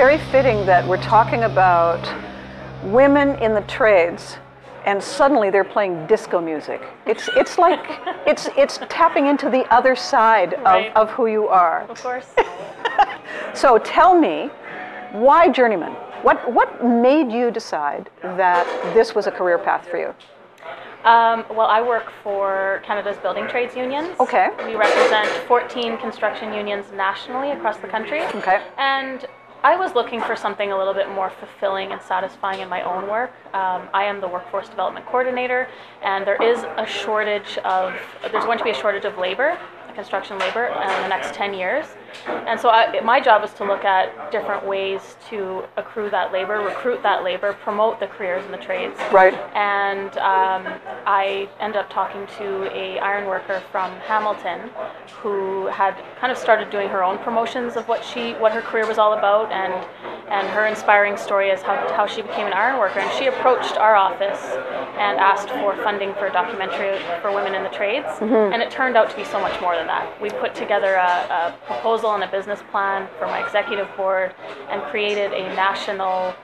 very fitting that we're talking about women in the trades, and suddenly they're playing disco music. It's like it's tapping into the other side of who you are. Of course. So tell me, why Journeyman? What made you decide that this was a career path for you? Well, I work for Canada's building trades unions. Okay. We represent 14 construction unions nationally across the country. Okay. And I was looking for something a little bit more fulfilling and satisfying in my own work. I am the workforce development coordinator, and there's going to be a shortage of labor, construction labor, in the next 10 years. And so my job is to look at different ways to accrue that labor, recruit that labor, promote the careers in the trades. Right. And I ended up talking to a iron worker from Hamilton who had kind of started doing her own promotions of what her career was all about, and her inspiring story is how she became an iron worker. And she approached our office and asked for funding for a documentary for women in the trades. Mm-hmm. And it turned out to be so much more than that. We put together a proposal and a business plan for my executive board and created a national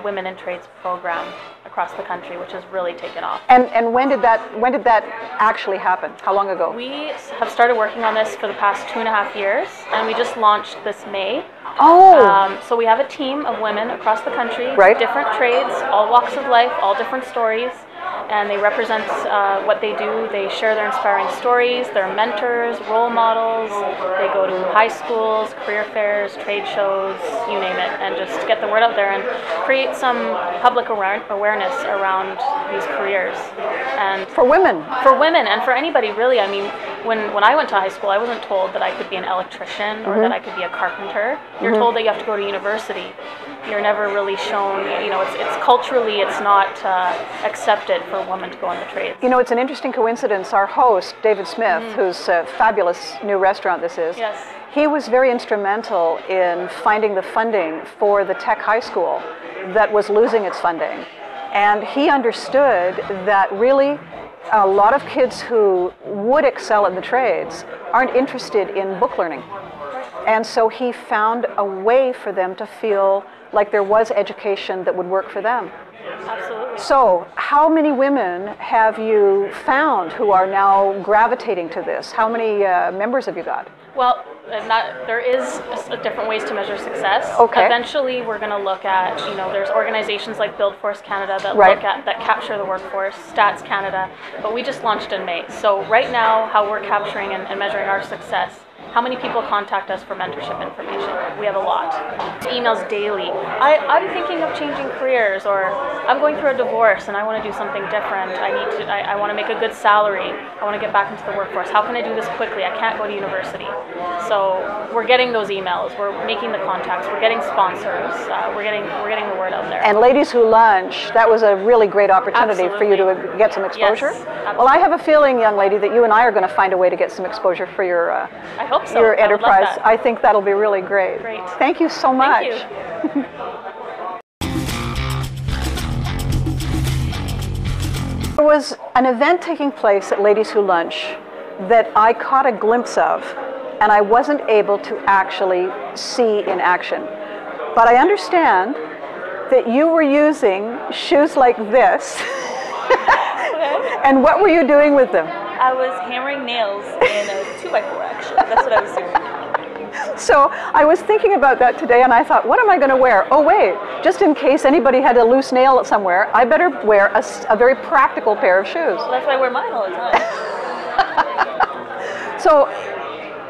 women in trades program across the country, which has really taken off. And when did that actually happen? How long ago? We have started working on this for the past 2.5 years, and we just launched this May. Oh! So we have a team of women across the country, right. Different trades, all walks of life, all different stories, and they represent what they do. They share their inspiring stories, their mentors, role models. They go to high schools, career fairs, trade shows, you name it, and just get the word out there and create some public awareness around these careers. And for women? For women, and for anybody really. I mean, when I went to high school, I wasn't told that I could be an electrician or that I could be a carpenter. You're told that you have to go to university. You're never really shown, it's culturally, it's not accepted for a woman to go in the trades. It's an interesting coincidence. Our host, David Smith, whose fabulous new restaurant this is, yes. He was very instrumental in finding the funding for the tech high school that was losing its funding. And he understood that really a lot of kids who would excel in the trades aren't interested in book learning. And so he found a way for them to feel like there was education that would work for them. Absolutely. So how many women have you found who are now gravitating to this? How many members have you got? Well, there is different ways to measure success. Okay. Eventually, we're going to look at, there's organizations like Build Force Canada that that capture the workforce, Stats Canada, but we just launched in May. So right now, how we're capturing and measuring our success, how many people contact us for mentorship information? We have a lot. Emails daily. I'm thinking of changing careers, or I'm going through a divorce and I want to do something different. I want to make a good salary. I want to get back into the workforce. How can I do this quickly? I can't go to university. So we're getting those emails. We're making the contacts. We're getting sponsors. We're getting the word out there. And Ladies Who Lunch, that was a really great opportunity for you to get some exposure. Yes, well, I have a feeling, young lady, that you and I are going to find a way to get some exposure for your I hope so. your enterprise. I would love that. I think that'll be really great. Great. Thank you so much. Thank you. There was an event taking place at Ladies Who Lunch that I caught a glimpse of, and I wasn't able to actually see in action. But I understand that you were using shoes like this. And what were you doing with them? I was hammering nails in a 2x4 actually. That's what I was doing. So I was thinking about that today, and I thought, what am I going to wear? Oh wait, just in case anybody had a loose nail somewhere, I better wear a very practical pair of shoes. Well, that's why I wear mine all the time. So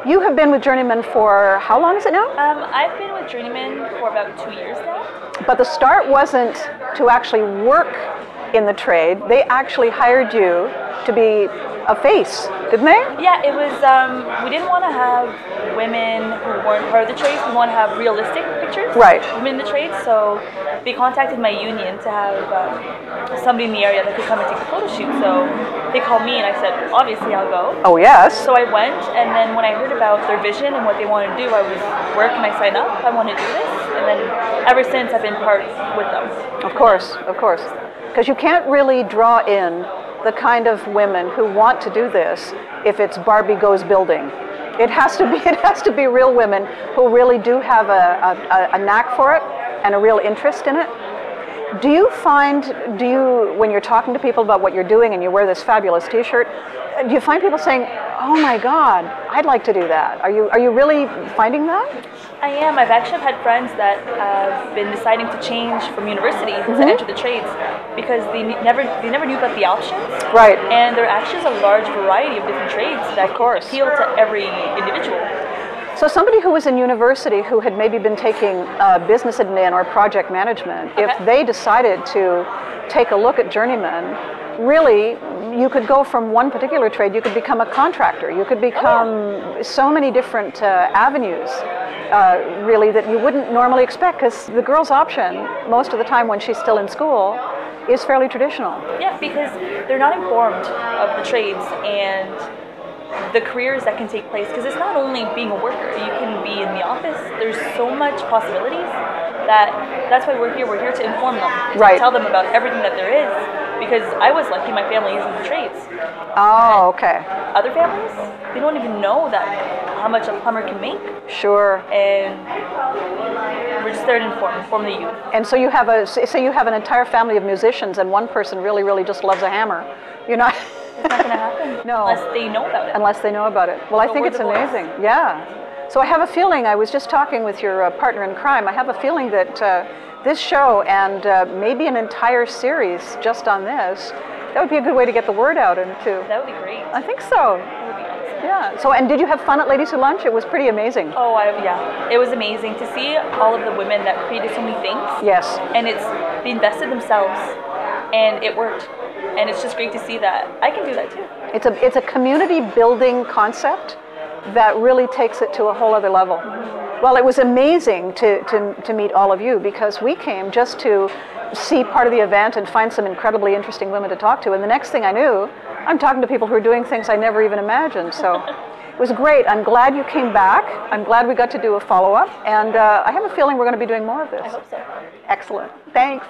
you have been with Journeyman for, how long is it now? I've been with Journeyman for about 2 years now. But the start wasn't to actually work in the trade. They actually hired you to be a face, didn't they? Yeah, it was, we didn't want to have women who weren't part of the trades. We want to have realistic pictures. Right. Women in the trades, so they contacted my union to have somebody in the area that could come and take the photo shoot. So they called me and I said, obviously I'll go. Oh yes. So I went, and then when I heard about their vision and what they wanted to do, I was, where can I sign up? I want to do this. And then ever since I've been part with them. Of course, of course. Because you can't really draw in the kind of women who want to do this if it's Barbie goes building. It has to be real women who really do have a knack for it and a real interest in it. Do you find, when you're talking to people about what you're doing and you wear this fabulous T-shirt, do you find people saying, "Oh my God, I'd like to do that"? Are you really finding that? I am. I've actually had friends that have been deciding to change from university to enter the trades because they never knew about the options. Right. And there actually is a large variety of different trades that appeal to every individual. So somebody who was in university who had maybe been taking business admin or project management, if they decided to take a look at Journeyman, really, you could go from one particular trade, you could become a contractor, you could become so many different avenues, really, that you wouldn't normally expect, because the girl's option, most of the time when she's still in school, is fairly traditional. Yeah, because they're not informed of the trades and the careers that can take place, because it's not only being a worker, you can be in the office, there's so much possibilities that's why we're here to inform them, to tell them about everything that there is, because I was lucky my family is in the trades. Oh, okay. Other families, they don't even know that how much a plumber can make. Sure. And we're just there to inform the youth. And so you have an entire family of musicians and one person really, really just loves a hammer. You're not... It's not going to happen unless they know about it. Unless they know about it. Well, I think it's amazing. Yeah. So I have a feeling, I was just talking with your partner in crime, I have a feeling that this show and maybe an entire series just on this, that would be a good way to get the word out into. That would be great. I think so. That would be awesome. Yeah. So, and did you have fun at Ladies Who Lunch? It was pretty amazing. Oh, yeah. It was amazing to see all of the women that created so many things. Yes. And they invested themselves, and it worked. And it's just great to see that I can do that too. It's a community building concept that really takes it to a whole other level. Well, it was amazing to meet all of you, because we came just to see part of the event and find some incredibly interesting women to talk to. And the next thing I knew, I'm talking to people who are doing things I never even imagined. So it was great. I'm glad you came back. I'm glad we got to do a follow-up. And I have a feeling we're going to be doing more of this. I hope so. Excellent. Thanks.